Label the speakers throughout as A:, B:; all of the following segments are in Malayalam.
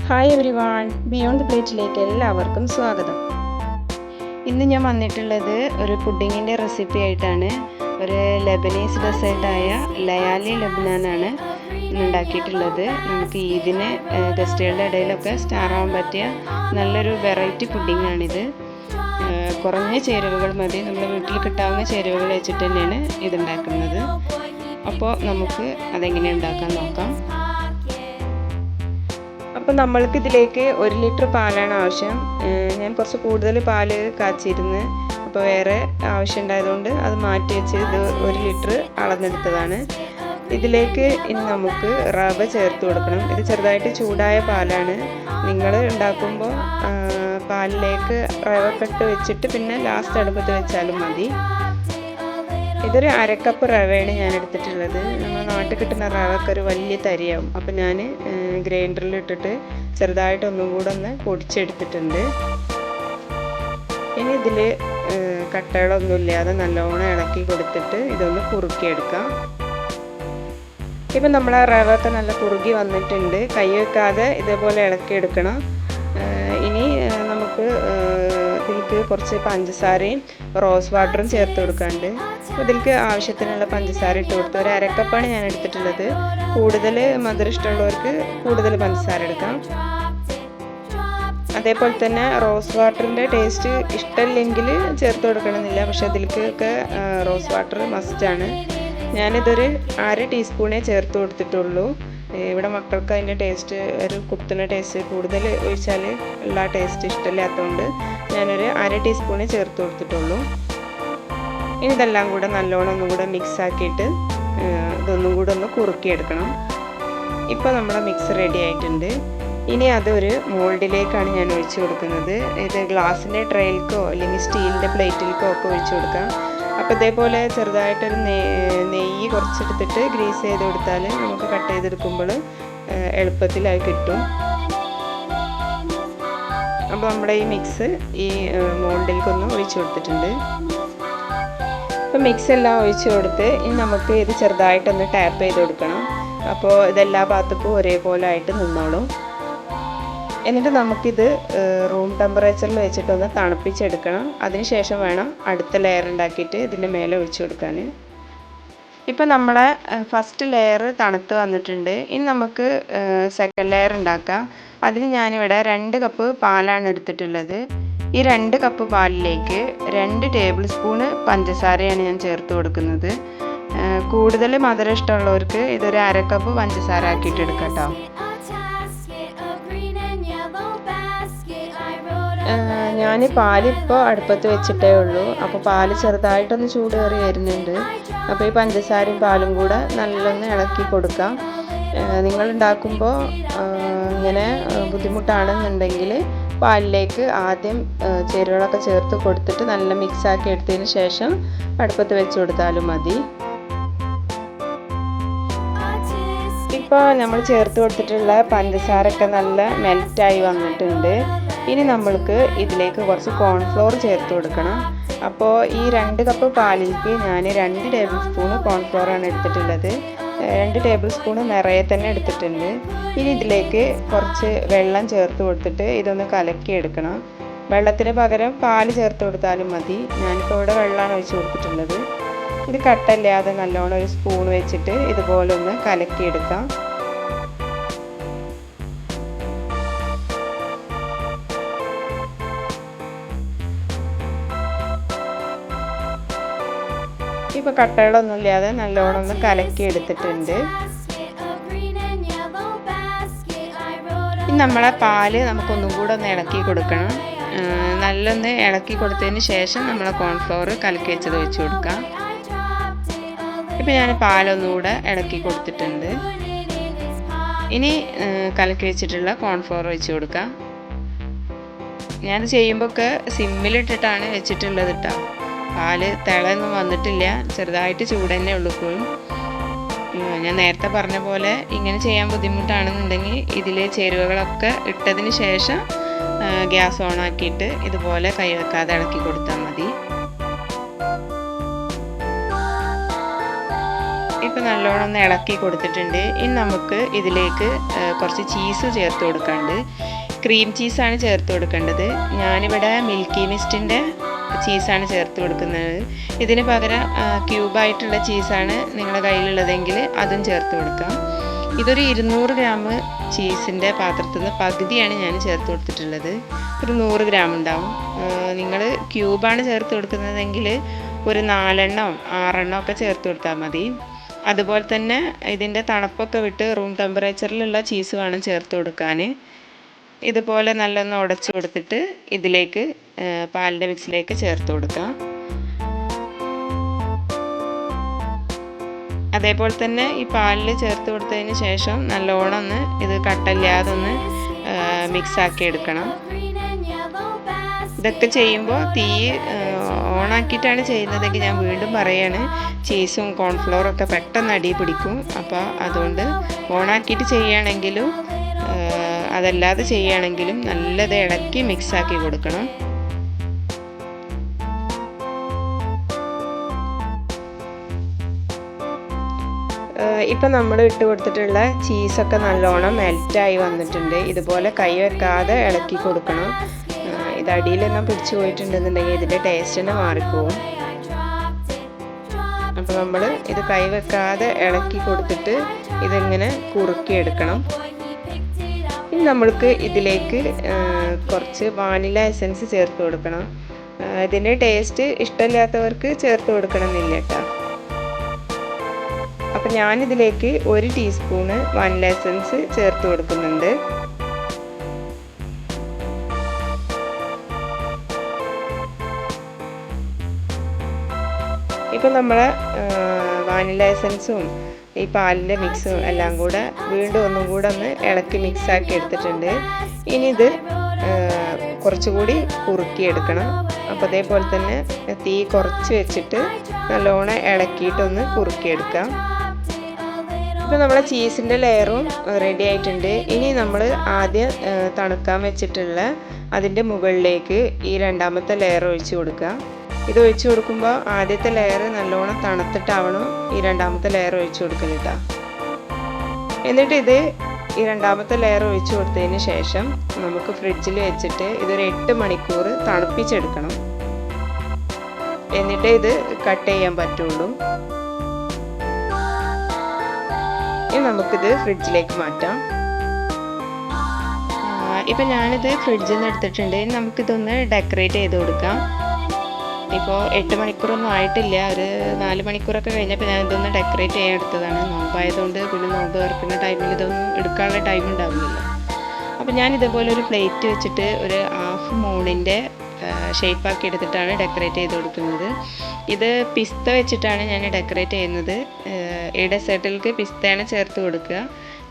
A: ഹായ് എവരിവൺ, ബിയോണ്ട് ദി പ്ലേറ്റിലേക്ക് എല്ലാവർക്കും സ്വാഗതം. ഇന്ന് ഞാൻ വന്നിട്ടുള്ളത് ഒരു പുഡിങ്ങിൻ്റെ റെസിപ്പി ആയിട്ടാണ്. ഒരു ലെബനീസ് ഡെസേർട്ടായ ലയാലി ലബ്നാനാണ് ഉണ്ടാക്കിയിട്ടുള്ളത്. നമുക്ക് ഈദിന് ഗസ്റ്റുകളുടെ ഇടയിലൊക്കെ സ്റ്റാറാവാൻ പറ്റിയ നല്ലൊരു വെറൈറ്റി പുഡിങ്ങാണിത്. കുറഞ്ഞ ചേരുവകൾ മതി, നമ്മൾ വീട്ടിൽ കിട്ടാവുന്ന ചേരുവകൾ വെച്ചിട്ട് തന്നെയാണ് ഇതുണ്ടാക്കുന്നത്. അപ്പോൾ നമുക്ക് അതെങ്ങനെ ഉണ്ടാക്കാൻ നോക്കാം. അപ്പോൾ നമ്മൾക്കിതിലേക്ക് 1 ലിറ്റർ പാലാണ് ആവശ്യം. ഞാൻ കുറച്ച് കൂടുതൽ പാല് കാച്ചിരുന്ന്, അപ്പോൾ വേറെ ആവശ്യം ഉണ്ടായതുകൊണ്ട് അത് മാറ്റി വെച്ച് ഇത് 1 ലിറ്റർ അളന്നെടുത്തതാണ്. ഇതിലേക്ക് ഇനി നമുക്ക് റവ ചേർത്ത് കൊടുക്കണം. ഇത് ചെറുതായിട്ട് ചൂടായ പാലാണ്. നിങ്ങൾ ഉണ്ടാക്കുമ്പോൾ പാലിലേക്ക് റവ ഇട്ട് വെച്ചിട്ട് പിന്നെ ലാസ്റ്റ് അടുപ്പത്ത് വെച്ചാലും മതി. ഇതൊരു 1/2 കപ്പ് റവയാണ് ഞാൻ എടുത്തിട്ടുള്ളത്. നമ്മൾ നാട്ടിൽ കിട്ടുന്ന റവക്ക് ഒരു വലിയ തരിയാവും. അപ്പോൾ ഞാൻ ഗ്രൈൻഡറിൽ ഇട്ടിട്ട് ചെറുതായിട്ട് ഒന്നും കൂടെ ഒന്ന് പൊടിച്ചെടുത്തിട്ടുണ്ട്. ഇനി ഇതിൽ കട്ടകളൊന്നും ഇല്ലാതെ നല്ലോണം ഇളക്കി കൊടുത്തിട്ട് ഇതൊന്ന് കുറുക്കിയെടുക്കാം. ഇപ്പം നമ്മൾ ആ റവ നല്ല കുറുകി വന്നിട്ടുണ്ട്. കൈ വെക്കാതെ ഇതേപോലെ ഇളക്കിയെടുക്കണം. ഇനി നമുക്ക് ഇതിലേക്ക് കുറച്ച് പഞ്ചസാരയും റോസ് വാട്ടറും ചേർത്ത് കൊടുക്കാണ്ട്. ഇതിലേക്ക് ആവശ്യത്തിനുള്ള പഞ്ചസാര ഇട്ട് കൊടുത്തു. ഒരു 1/2 കപ്പാണ് ഞാൻ എടുത്തിട്ടുള്ളത്. കൂടുതൽ മധുരം ഇഷ്ടമുള്ളവർക്ക് കൂടുതൽ പഞ്ചസാര എടുക്കാം. അതേപോലെ തന്നെ റോസ് വാട്ടറിൻ്റെ ടേസ്റ്റ് ഇഷ്ടമില്ലെങ്കിൽ ചേർത്ത് കൊടുക്കണമെന്നില്ല, പക്ഷെ ഇതിലേക്കൊക്കെ റോസ് വാട്ടർ മസ്റ്റാണ്. ഞാനിതൊരു 1/2 ടീസ്പൂണേ ചേർത്ത് കൊടുത്തിട്ടുള്ളൂ. ഇവിടെ മക്കൾക്ക് അതിൻ്റെ ടേസ്റ്റ്, ഒരു കുത്തുന്ന ടേസ്റ്റ് കൂടുതൽ ഒഴിച്ചാൽ ഉള്ള ടേസ്റ്റ് ഇഷ്ടമില്ലാത്തതുകൊണ്ട് ഞാനൊരു 1/2 ടീസ്പൂണേ ചേർത്ത് കൊടുത്തിട്ടുള്ളൂ. ഇനി ഇതെല്ലാം കൂടെ നല്ലോണം ഒന്നും കൂടെ മിക്സ് ആക്കിയിട്ട് ഇതൊന്നും കൂടെ ഒന്ന് കുറുക്കിയെടുക്കണം. ഇപ്പോൾ നമ്മുടെ മിക്സ് റെഡി ആയിട്ടുണ്ട്. ഇനി അതൊരു മോൾഡിലേക്കാണ് ഞാൻ ഒഴിച്ചു കൊടുക്കുന്നത്. ഇത് ഗ്ലാസിൻ്റെ ട്രേയിലേക്കോ അല്ലെങ്കിൽ സ്റ്റീലിൻ്റെ പ്ലേറ്റിലേക്കോ ഒക്കെ ഒഴിച്ചു കൊടുക്കാം. അപ്പോൾ ഇതേപോലെ ചെറുതായിട്ടൊരു നെയ്യ് കുറച്ചെടുത്തിട്ട് ഗ്രീസ് ചെയ്ത് കൊടുത്താൽ നമുക്ക് കട്ട് ചെയ്തെടുക്കുമ്പോൾ എളുപ്പത്തിലായി കിട്ടും. അപ്പോൾ നമ്മുടെ ഈ മിക്സ് ഈ മോൾഡിലേക്കൊന്ന് ഒഴിച്ചു കൊടുത്തിട്ടുണ്ട്. അപ്പോൾ മിക്സ് എല്ലാം ഒഴിച്ചു കൊടുത്ത് ഇനി നമുക്ക് ഇത് ചെറുതായിട്ടൊന്ന് ടാപ്പ് ചെയ്ത് കൊടുക്കണം. അപ്പോൾ ഇതെല്ലാ ഭാഗത്തേക്കും ഒരേപോലെ ആയിട്ട് നിന്നോളും. എന്നിട്ട് നമുക്കിത് റൂം ടെമ്പറേച്ചറിൽ വെച്ചിട്ടൊന്ന് തണുപ്പിച്ചെടുക്കണം. അതിനുശേഷം വേണം അടുത്ത ലെയർ ഉണ്ടാക്കിയിട്ട് ഇതിൻ്റെ മേലെ ഒഴിച്ചു കൊടുക്കാൻ. ഇപ്പം നമ്മളെ ഫസ്റ്റ് ലെയർ തണുത്ത് വന്നിട്ടുണ്ട്. ഇനി നമുക്ക് സെക്കൻഡ് ലെയർ ഉണ്ടാക്കാം. അതിന് ഞാനിവിടെ 2 കപ്പ് പാലാണ് എടുത്തിട്ടുള്ളത്. ഈ 2 കപ്പ് പാലിലേക്ക് 2 ടേബിൾ സ്പൂണ് പഞ്ചസാരയാണ് ഞാൻ ചേർത്ത് കൊടുക്കുന്നത്. കൂടുതൽ മധുരം ഇഷ്ടമുള്ളവർക്ക് ഇതൊരു 1/2 കപ്പ് പഞ്ചസാര ആക്കിയിട്ട് എടുക്കാം കേട്ടോ. ഞാൻ പാലിപ്പോൾ അടുപ്പത്ത് വെച്ചിട്ടേ ഉള്ളൂ. അപ്പോൾ പാല് ചെറുതായിട്ടൊന്ന് ചൂട് കയറി വരുന്നുണ്ട്. അപ്പോൾ ഈ പഞ്ചസാരയും പാലും കൂടെ നല്ലൊന്ന് ഇളക്കി കൊടുക്കാം. നിങ്ങളുണ്ടാക്കുമ്പോൾ ഇങ്ങനെ ബുദ്ധിമുട്ടാണെന്നുണ്ടെങ്കിൽ പാലിലേക്ക് ആദ്യം ചേരുവകളൊക്കെ ചേർത്ത് കൊടുത്തിട്ട് നല്ല മിക്സാക്കി എടുത്തതിന് ശേഷം അടുപ്പത്ത് വെച്ച് കൊടുത്താലും മതി. ഇപ്പോൾ നമ്മൾ ചേർത്ത് കൊടുത്തിട്ടുള്ള പഞ്ചസാരയൊക്കെ നല്ല മെൽറ്റായി വന്നിട്ടുണ്ട്. ഇനി നമ്മൾക്ക് ഇതിലേക്ക് കുറച്ച് കോൺഫ്ലോർ ചേർത്ത് കൊടുക്കണം. അപ്പോൾ ഈ 2 കപ്പ് പാലിലേക്ക് ഞാൻ 2 ടേബിൾ സ്പൂണ് കോൺഫ്ലോറാണ് എടുത്തിട്ടുള്ളത്. 2 ടേബിൾ സ്പൂണ് നിറയെ തന്നെ എടുത്തിട്ടുണ്ട്. ഇനി ഇതിലേക്ക് കുറച്ച് വെള്ളം ചേർത്ത് കൊടുത്തിട്ട് ഇതൊന്ന് കലക്കി എടുക്കണം. വെള്ളത്തിന് പകരം പാല് ചേർത്ത് കൊടുത്താലും മതി. ഞാനിപ്പോൾ ഇവിടെ വെള്ളമാണ് ഒഴിച്ച് കൊടുത്തിട്ടുള്ളത്. ഇത് കട്ടല്ലാതെ നല്ലോണം ഒരു സ്പൂൺ വെച്ചിട്ട് ഇതുപോലെ ഒന്ന് കലക്കിയെടുക്കാം. ഇപ്പോൾ കട്ടകളൊന്നും ഇല്ലാതെ നല്ലോണം ഒന്ന് കലക്കി എടുത്തിട്ടുണ്ട്. ഇനി നമ്മളെ പാല് നമുക്കൊന്നും കൂടെ ഒന്ന് ഇളക്കി കൊടുക്കണം. നല്ലൊന്ന് ഇളക്കി കൊടുത്തതിന് ശേഷം നമ്മളെ കോൺഫ്ലോർ കലക്കി വെച്ചത് ഒഴിച്ച് കൊടുക്കാം. ഇപ്പോൾ ഞാൻ പാലൊന്നുകൂടെ ഇളക്കി കൊടുത്തിട്ടുണ്ട്. ഇനി കലക്കി വെച്ചിട്ടുള്ള കോൺഫ്ലോർ ഒഴിച്ച് കൊടുക്കാം. ഞാൻ ചെയ്യുമ്പോൾ ഒക്കെ സിമ്മിലിട്ടിട്ടാണ് വെച്ചിട്ടുള്ളത് കേട്ടോ. പാല് തിളയൊന്നും വന്നിട്ടില്ല, ചെറുതായിട്ട് ചൂട് തന്നെ ഉള്ളൂ ഇപ്പോഴും. ഞാൻ നേരത്തെ പറഞ്ഞ പോലെ ഇങ്ങനെ ചെയ്യാൻ ബുദ്ധിമുട്ടാണെന്നുണ്ടെങ്കിൽ ഇതിൽ ചേരുവകളൊക്കെ ഇട്ടതിന് ശേഷം ഗ്യാസ് ഓൺ ആക്കിയിട്ട് ഇതുപോലെ കൈ വെക്കാതെ ഇളക്കി കൊടുത്താൽ മതി. ഇപ്പോൾ നല്ലോണം ഒന്ന് ഇളക്കി കൊടുത്തിട്ടുണ്ട്. ഇനി നമുക്ക് ഇതിലേക്ക് കുറച്ച് ചീസ് ചേർത്ത് കൊടുക്കാനുണ്ട്. ക്രീം ചീസാണ് ചേർത്ത് കൊടുക്കേണ്ടത്. ഞാനിവിടെ മിൽക്കി മിസ്റ്റിൻ്റെ ചീസാണ് ചേർത്ത് കൊടുക്കുന്നത്. ഇതിന് പകരം ക്യൂബായിട്ടുള്ള ചീസാണ് നിങ്ങളുടെ കയ്യിലുള്ളതെങ്കിൽ അതും ചേർത്ത് കൊടുക്കാം. ഇതൊരു 200 ഗ്രാം ചീസിൻ്റെ പാത്രത്തിൽ നിന്ന് പകുതിയാണ് ഞാൻ ചേർത്ത് കൊടുത്തിട്ടുള്ളത്. ഒരു 100 ഗ്രാം ഉണ്ടാവും. നിങ്ങൾ ക്യൂബാണ് ചേർത്ത് കൊടുക്കുന്നതെങ്കിൽ ഒരു 4 എണ്ണം 6 എണ്ണം ഒക്കെ ചേർത്ത് കൊടുത്താൽ മതി. അതുപോലെ തന്നെ ഇതിൻ്റെ തണുപ്പൊക്കെ വിട്ട് റൂം ടെമ്പറേച്ചറിലുള്ള ചീസ് വേണം ചേർത്ത് കൊടുക്കാൻ. ഇതുപോലെ നല്ലൊന്ന് ഉടച്ചു കൊടുത്തിട്ട് ഇതിലേക്ക് പാലിൻ്റെ മിക്സിലേക്ക് ചേർത്ത് കൊടുക്കാം. അതേപോലെ തന്നെ ഈ പാലിൽ ചേർത്ത് കൊടുത്തതിന് ശേഷം നല്ലോണം ഒന്ന് ഇത് കട്ടല്ലാതെ ഒന്ന് മിക്സാക്കി എടുക്കണം. ഇതൊക്കെ ചെയ്യുമ്പോൾ തീ ഓണാക്കിയിട്ടാണ് ചെയ്യുന്നതെങ്കിൽ ഞാൻ വീണ്ടും പറയാണ്, ചീസും കോൺഫ്ലവറും ഒക്കെ പെട്ടെന്ന് അടി പിടിക്കും. അപ്പോൾ അതുകൊണ്ട് ഓണാക്കിയിട്ട് ചെയ്യുകയാണെങ്കിലും അതല്ലാതെ ചെയ്യുകയാണെങ്കിലും നല്ലത് ഇളക്കി മിക്സാക്കി കൊടുക്കണം. ഇപ്പം നമ്മൾ ഇട്ട് കൊടുത്തിട്ടുള്ള ചീസൊക്കെ നല്ലോണം മെൽറ്റായി വന്നിട്ടുണ്ട്. ഇതുപോലെ കൈ വെക്കാതെ ഇളക്കി കൊടുക്കണം. ഇത് അടിയിലൊന്നും പിടിച്ചു പോയിട്ടുണ്ടെന്നുണ്ടെങ്കിൽ ഇതിൻ്റെ ടേസ്റ്റ് തന്നെ മാറിപ്പോവും. അപ്പോൾ നമ്മൾ ഇത് കൈ വെക്കാതെ ഇളക്കി കൊടുത്തിട്ട് ഇതിങ്ങനെ കുറുക്കിയെടുക്കണം. ഇനി നമ്മൾക്ക് ഇതിലേക്ക് കുറച്ച് വാനില എസൻസ് ചേർത്ത് കൊടുക്കണം. ഇതിൻ്റെ ടേസ്റ്റ് ഇഷ്ടമില്ലാത്തവർക്ക് ചേർത്ത് കൊടുക്കണമെന്നില്ല കേട്ടോ. അപ്പം ഞാനിതിലേക്ക് 1 ടീസ്പൂണ് വാനില എസൻസ് ചേർത്ത് കൊടുക്കുന്നുണ്ട്. ഇപ്പം നമ്മളെ വാനില എസൻസും ഈ പാലിൻ്റെ മിക്സും എല്ലാം കൂടെ വീണ്ടും ഒന്നും കൂടെ ഒന്ന് ഇളക്കി മിക്സാക്കി എടുത്തിട്ടുണ്ട്. ഇനി ഇത് കുറച്ചുകൂടി കുറുക്കിയെടുക്കണം. അപ്പോൾ അതേപോലെ തന്നെ തീ കുറച്ച് വെച്ചിട്ട് നല്ലോണം ഇളക്കിയിട്ടൊന്ന് കുറുക്കിയെടുക്കാം. ഇപ്പോൾ നമ്മളെ ചീസിൻ്റെ ലെയറും റെഡി ആയിട്ടുണ്ട്. ഇനി നമ്മൾ ആദ്യം തണുക്കാൻ വെച്ചിട്ടുള്ള അതിൻ്റെ മുകളിലേക്ക് ഈ രണ്ടാമത്തെ ലെയർ ഒഴിച്ച് കൊടുക്കുക. ഇത് ഒഴിച്ച് കൊടുക്കുമ്പോൾ ആദ്യത്തെ ലെയർ നല്ലോണം തണുത്തിട്ടാവണം ഈ രണ്ടാമത്തെ ലെയർ ഒഴിച്ച് കൊടുക്കലിട്ടാ. എന്നിട്ട് ഇത് ഈ രണ്ടാമത്തെ ലെയർ ഒഴിച്ച് കൊടുത്തതിന് ശേഷം നമുക്ക് ഫ്രിഡ്ജിൽ വെച്ചിട്ട് ഇതൊരു 8 മണിക്കൂർ തണുപ്പിച്ചെടുക്കണം. എന്നിട്ട് ഇത് കട്ട് ചെയ്യാൻ പറ്റുള്ളൂ. ഇനി നമുക്കിത് ഫ്രിഡ്ജിലേക്ക് മാറ്റാം. ഇപ്പം ഞാനിത് ഫ്രിഡ്ജിൽ നിന്ന് എടുത്തിട്ടുണ്ട്. ഇനി നമുക്കിതൊന്ന് ഡെക്കറേറ്റ് ചെയ്ത് കൊടുക്കാം. ഇപ്പോൾ 8 മണിക്കൂറൊന്നും ആയിട്ടില്ല, ഒരു 4 മണിക്കൂറൊക്കെ കഴിഞ്ഞപ്പോൾ ഞാനിതൊന്ന് ഡെക്കറേറ്റ് ചെയ്യാൻ എടുത്തതാണ്. നോമ്പായതുകൊണ്ട് പിന്നെ നോമ്പ് തുറക്കുന്ന ടൈമിൽ ഇതൊന്നും എടുക്കാനുള്ള ടൈം ഉണ്ടാവില്ല. അപ്പോൾ ഞാൻ ഇതേപോലെ ഒരു പ്ലേറ്റ് വെച്ചിട്ട് ഒരു ഹാഫ് മൂണിൻ്റെ ഷേപ്പാക്കി എടുത്തിട്ടാണ് ഡെക്കറേറ്റ് ചെയ്ത് കൊടുക്കുന്നത്. ഇത് പിസ്ത വെച്ചിട്ടാണ് ഞാൻ ഡെക്കറേറ്റ് ചെയ്യുന്നത്. ഈ ഡെസേർട്ടിലേക്ക് പിസ്തയാണ് ചേർത്ത് കൊടുക്കുക.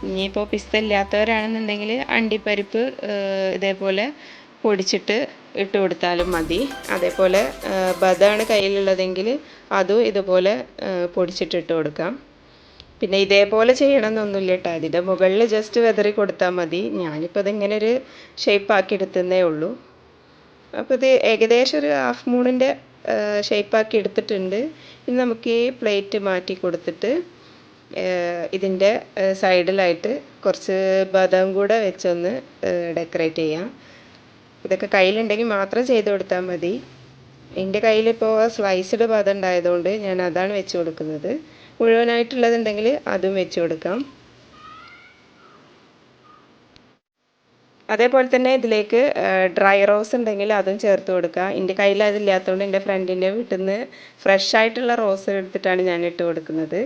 A: ഇനിയിപ്പോൾ പിസ്ത ഇല്ലാത്തവരാണെന്നുണ്ടെങ്കിൽ അണ്ടിപ്പരിപ്പ് ഇതേപോലെ പൊടിച്ചിട്ട് ഇട്ട് കൊടുത്താലും മതി. അതേപോലെ ബദാണ് കയ്യിലുള്ളതെങ്കിൽ അതും ഇതുപോലെ പൊടിച്ചിട്ട് ഇട്ട് കൊടുക്കാം. പിന്നെ ഇതേപോലെ ചെയ്യണമെന്നൊന്നുമില്ല കേട്ടോ. ഇതിൻ്റെ മുകളിൽ ജസ്റ്റ് വെതറി കൊടുത്താൽ മതി. ഞാനിപ്പോൾ ഇതിങ്ങനെ ഒരു ഷേപ്പാക്കി എടുത്തതേ ഉള്ളൂ. അപ്പോൾ ഇത് ഏകദേശം ഒരു ഹാഫ് മൂണിൻ്റെ ഷേപ്പാക്കി എടുത്തിട്ടുണ്ട്. ഇനി നമുക്ക് ഈ പ്ലേറ്റ് മാറ്റി കൊടുത്തിട്ട് ഇതിൻ്റെ സൈഡിലായിട്ട് കുറച്ച് ബദാം കൂടെ വെച്ചൊന്ന് ഡെക്കറേറ്റ് ചെയ്യാം. ഇതൊക്കെ കയ്യിലുണ്ടെങ്കിൽ മാത്രം ചെയ്ത് കൊടുത്താൽ മതി. എൻ്റെ കയ്യിലിപ്പോൾ സ്ലൈസ്ഡ് ബദാം ഉണ്ടായതുകൊണ്ട് ഞാൻ അതാണ് വെച്ച് കൊടുക്കുന്നത്. മുഴുവനായിട്ടുള്ളതുണ്ടെങ്കിൽ അതും വെച്ച് കൊടുക്കാം. അതേപോലെ തന്നെ ഇതിലേക്ക് ഡ്രൈ റോസ് ഉണ്ടെങ്കിൽ അതും ചേർത്ത് കൊടുക്കുക. എൻ്റെ കയ്യിൽ അതില്ലാത്തതുകൊണ്ട് എൻ്റെ ഫ്രണ്ടിൻ്റെ വീട്ടിൽ നിന്ന് ഫ്രഷ് ആയിട്ടുള്ള റോസ് എടുത്തിട്ടാണ് ഞാൻ ഇട്ട് കൊടുക്കുന്നത്.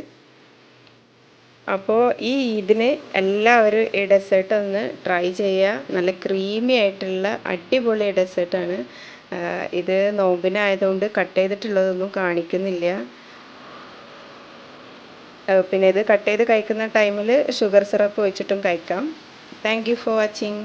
A: അപ്പോൾ ഈ ഇതിന് എല്ലാവരും ഈ ഡെസേർട്ട് ഒന്ന് ട്രൈ ചെയ്യുക. നല്ല ക്രീമി ആയിട്ടുള്ള അടിപൊളി ഡെസേർട്ടാണ്. ഇത് നോമ്പിനായതുകൊണ്ട് കട്ട് ചെയ്തിട്ടുള്ളതൊന്നും കാണിക്കുന്നില്ല. പിന്നെ ഇത് കട്ട് ചെയ്ത് കഴിക്കുന്ന ടൈമിൽ ഷുഗർ സിറപ്പ് ഒഴിച്ചിട്ടും കഴിക്കാം. Thank you for watching.